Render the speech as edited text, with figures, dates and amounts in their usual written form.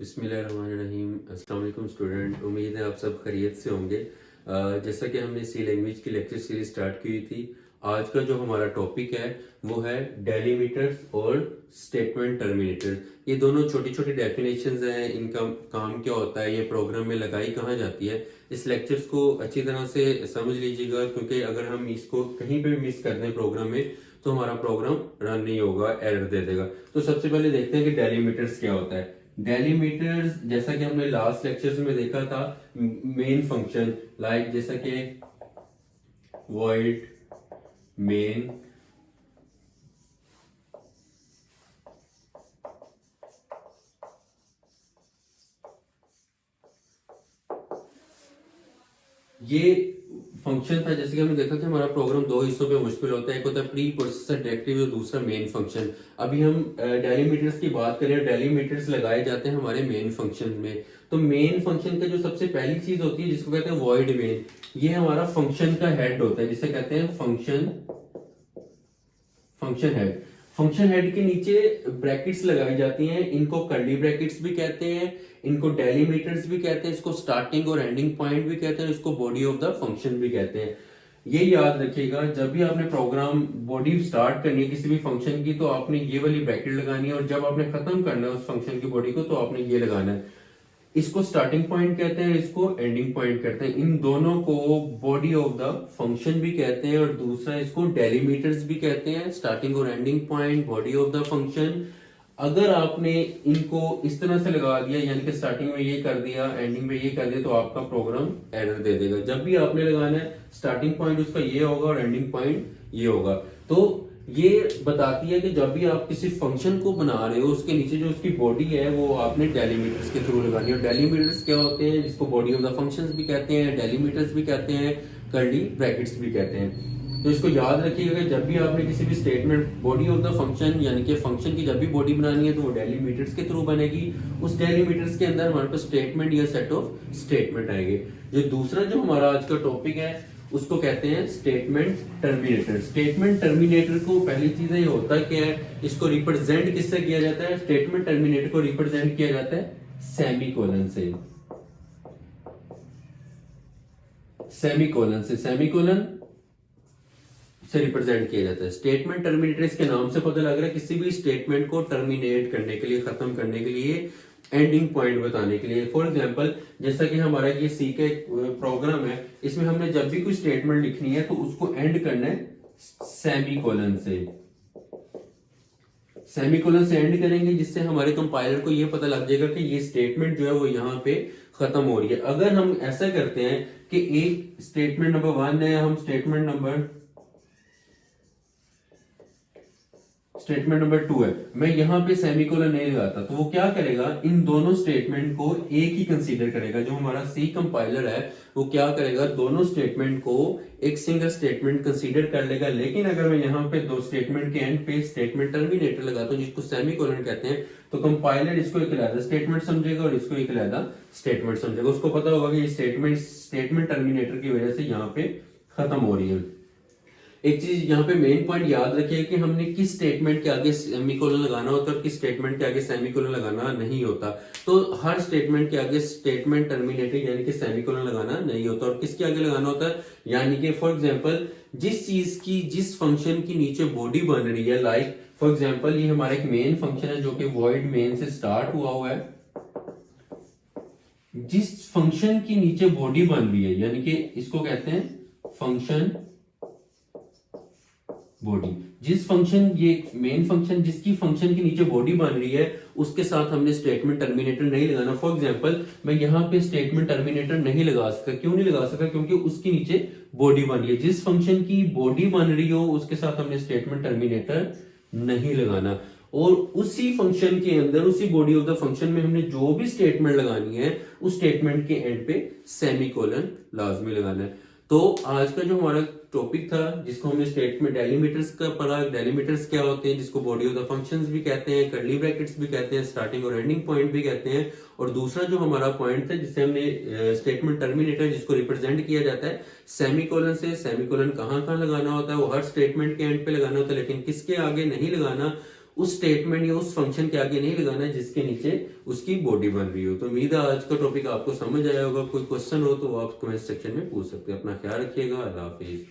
बिस्मिल्लाहिर्रहमानिर्रहीम। अस्सलाम वालेकुम स्टूडेंट, उम्मीद है आप सब खैरियत से होंगे। जैसा कि हमने सी लैंग्वेज की लेक्चर सीरीज स्टार्ट की हुई थी, आज का जो हमारा टॉपिक है वो है डेलीमीटर्स और स्टेटमेंट टर्मिनेटर्स। ये दोनों छोटी छोटी डेफिनेशंस हैं, इनका काम क्या होता है, ये प्रोग्राम में लगाई कहाँ जाती है। इस लेक्चर्स को अच्छी तरह से समझ लीजिएगा, क्योंकि अगर हम इसको कहीं पे मिस कर दें प्रोग्राम में तो हमारा प्रोग्राम रन नहीं होगा, एरर दे देगा। तो सबसे पहले देखते हैं कि डेलीमीटर्स क्या होता है। डेलीमीटर्स जैसा कि हमने लास्ट लेक्चर्स में देखा था, मेन फंक्शन लाइक जैसा कि वॉइड मेन, ये फंक्शन था। जैसे कि हमने देखा कि हमारा प्रोग्राम दो हिस्सों पे मुश्किल होता है, एक होता है प्री प्रोसेसर डायरेक्टिव और दूसरा मेन फंक्शन। अभी हम डेलीमीटर्स की बात करें, डेलीमीटर्स लगाए जाते हैं हमारे मेन फंक्शन में। तो मेन फंक्शन का जो सबसे पहली चीज होती है जिसको कहते हैं वॉइड मेन, ये हमारा फंक्शन का हेड होता है, जिसे कहते हैं फंक्शन हेड। फंक्शन हेड के नीचे ब्रैकेट्स लगाई जाती हैं, इनको कर्ली ब्रैकेट्स भी कहते हैं, इनको डेलीमीटर्स भी कहते हैं, इसको स्टार्टिंग और एंडिंग पॉइंट भी कहते हैं, इसको बॉडी ऑफ द फंक्शन भी कहते हैं। ये याद रखिएगा, जब भी आपने प्रोग्राम बॉडी स्टार्ट करनी है किसी भी फंक्शन की तो आपने ये वाली ब्रैकेट लगानी है, और जब आपने खत्म करना है उस फंक्शन की बॉडी को तो आपने ये लगाना है। इसको स्टार्टिंग पॉइंट कहते हैं, इसको एंडिंग पॉइंट कहते हैं। इन दोनों को बॉडी ऑफ द फंक्शन भी कहते हैं, और दूसरा इसको डेलीमीटर्स भी कहते हैं। स्टार्टिंग और ending point, body of the function. अगर आपने इनको इस तरह से लगा दिया, यानी कि स्टार्टिंग में ये कर दिया, एंडिंग में ये कर दिया, तो आपका प्रोग्राम एरर दे देगा। जब भी आपने लगाना है स्टार्टिंग पॉइंट उसका ये होगा और एंडिंग पॉइंट ये होगा। तो ये बताती है कि जब भी आप किसी फंक्शन को बना रहे हो उसके नीचे जो उसकी बॉडी है वो आपने डेलीमीटर्स के थ्रू लगानी है। और डेलीमीटर्स क्या होते हैं, जिसको बॉडी ऑफ द फंक्शंस भी कहते हैं, डेलीमीटर्स भी कहते हैं, कर्ली ब्रैकेट्स भी कहते हैं। तो इसको याद रखिएगा कि जब भी आपने किसी भी statement body of the function यानी कि फंक्शन की जब भी बॉडी बनानी है तो वो डेलीमीटर्स के थ्रू बनेगी। उस डेलीमीटर्स के अंदर हमारे पास स्टेटमेंट या सेट ऑफ स्टेटमेंट आएंगे। जो दूसरा जो हमारा आज का टॉपिक है उसको कहते हैं स्टेटमेंट टर्मिनेटर। स्टेटमेंट टर्मिनेटर को पहली चीज ये होता है क्या है, इसको रिप्रेजेंट किससे किया जाता है। स्टेटमेंट टर्मिनेटर को रिप्रेजेंट किया जाता है सेमीकोलन से। सेमीकोलन से रिप्रेजेंट किया जाता है। स्टेटमेंट टर्मिनेटर इसके नाम से पता लग रहा है किसी भी स्टेटमेंट को टर्मिनेट करने के लिए, खत्म करने के लिए, एंडिंग पॉइंट बताने के लिए। फॉर एग्जांपल जैसा कि हमारा ये सी का एक प्रोग्राम है, इसमें हमने जब भी कोई स्टेटमेंट लिखनी है तो उसको एंड करना है सेमीकोलन से। सेमीकोलन से एंड करेंगे जिससे हमारे कंपाइलर को ये पता लग जाएगा कि ये स्टेटमेंट जो है वो यहाँ पे खत्म हो रही है। अगर हम ऐसा करते हैं कि एक स्टेटमेंट नंबर 1 है, हम स्टेटमेंट नंबर 2 है, मैं यहां पे सेमीकोलन नहीं लगाता, तो वो क्या करेगा, इन दोनों स्टेटमेंट को एक ही कंसीडर करेगा। जो हमारा सी कंपाइलर है वो क्या करेगा, दोनों स्टेटमेंट को एक सिंगल स्टेटमेंट कंसीडर कर लेगा। लेकिन अगर मैं यहाँ पे दो स्टेटमेंट के एंड पे स्टेटमेंट टर्मिनेटर लगाता हूँ जिसको सेमीकोलन कहते हैं, तो कंपाइलर इसको एक अलग स्टेटमेंट समझेगा और इसको एक अलग स्टेटमेंट समझेगा। उसको पता होगा कि ये स्टेटमेंट टर्मिनेटर की वजह से यहाँ पे खत्म हो रही है। एक चीज यहाँ पे मेन पॉइंट याद रखिए कि हमने किस स्टेटमेंट के आगे सेमीकोलन लगाना होता है और किस स्टेटमेंट के आगे सेमीकोलन लगाना नहीं होता। तो हर स्टेटमेंट के आगे स्टेटमेंट टर्मिनेटर यानी कि सेमीकोलन लगाना नहीं होता, और किसके आगे लगाना होता है, यानी कि फॉर एग्जांपल जिस चीज की, जिस फंक्शन की नीचे बॉडी बन रही है, लाइक फॉर एग्जांपल ये हमारा एक मेन फंक्शन है जो कि वॉइड मेन से स्टार्ट हुआ है। जिस फंक्शन की नीचे बॉडी बन रही है यानी कि इसको कहते हैं फंक्शन बॉडी। जिस फंक्शन, ये मेन फंक्शन जिसकी फंक्शन के नीचे बॉडी बन रही है उसके साथ हमने स्टेटमेंट टर्मिनेटर नहीं लगाना। फॉर एग्जांपल मैं यहाँ पे स्टेटमेंट टर्मिनेटर नहीं लगा सकता। क्यों नहीं लगा सकता, क्योंकि उसके नीचे बॉडी बन रही है। जिस फंक्शन की बॉडी बन रही हो उसके साथ हमने स्टेटमेंट टर्मिनेटर नहीं लगाना। और उसी फंक्शन के अंदर, उसी बॉडी ऑफ द फंक्शन में हमने जो भी स्टेटमेंट लगानी है उस स्टेटमेंट के एंड पे सेमीकोलन लाजमी लगाना है। तो आज का जो हमारा टॉपिक था जिसको हमने स्टेटमेंट डेलीमीटर्स का पढ़ा, डेलीमीटर्स क्या होते हैं, जिसको बॉडी ऑफ द फंक्शंस भी कहते हैं, कर्ली ब्रैकेट्स भी कहते हैं, स्टार्टिंग और एंडिंग पॉइंट भी कहते हैं। और दूसरा जो हमारा पॉइंट था जिससे हमने स्टेटमेंट टर्मिनेटर जिसको रिप्रेजेंट किया जाता है सेमीकोलन से। सेमीकोलन कहाँ कहाँ लगाना होता है, वो हर स्टेटमेंट के एंड पे लगाना होता है, लेकिन किसके आगे नहीं लगाना, उस स्टेटमेंट या उस फंक्शन के आगे नहीं लगाना है जिसके नीचे उसकी बॉडी बन रही हो। तो उम्मीद है आज का टॉपिक आपको समझ आया होगा। कोई क्वेश्चन हो तो आप कमेंट सेक्शन में पूछ सकते हैं। अपना ख्याल रखिएगा। अल्लाह हाफिज।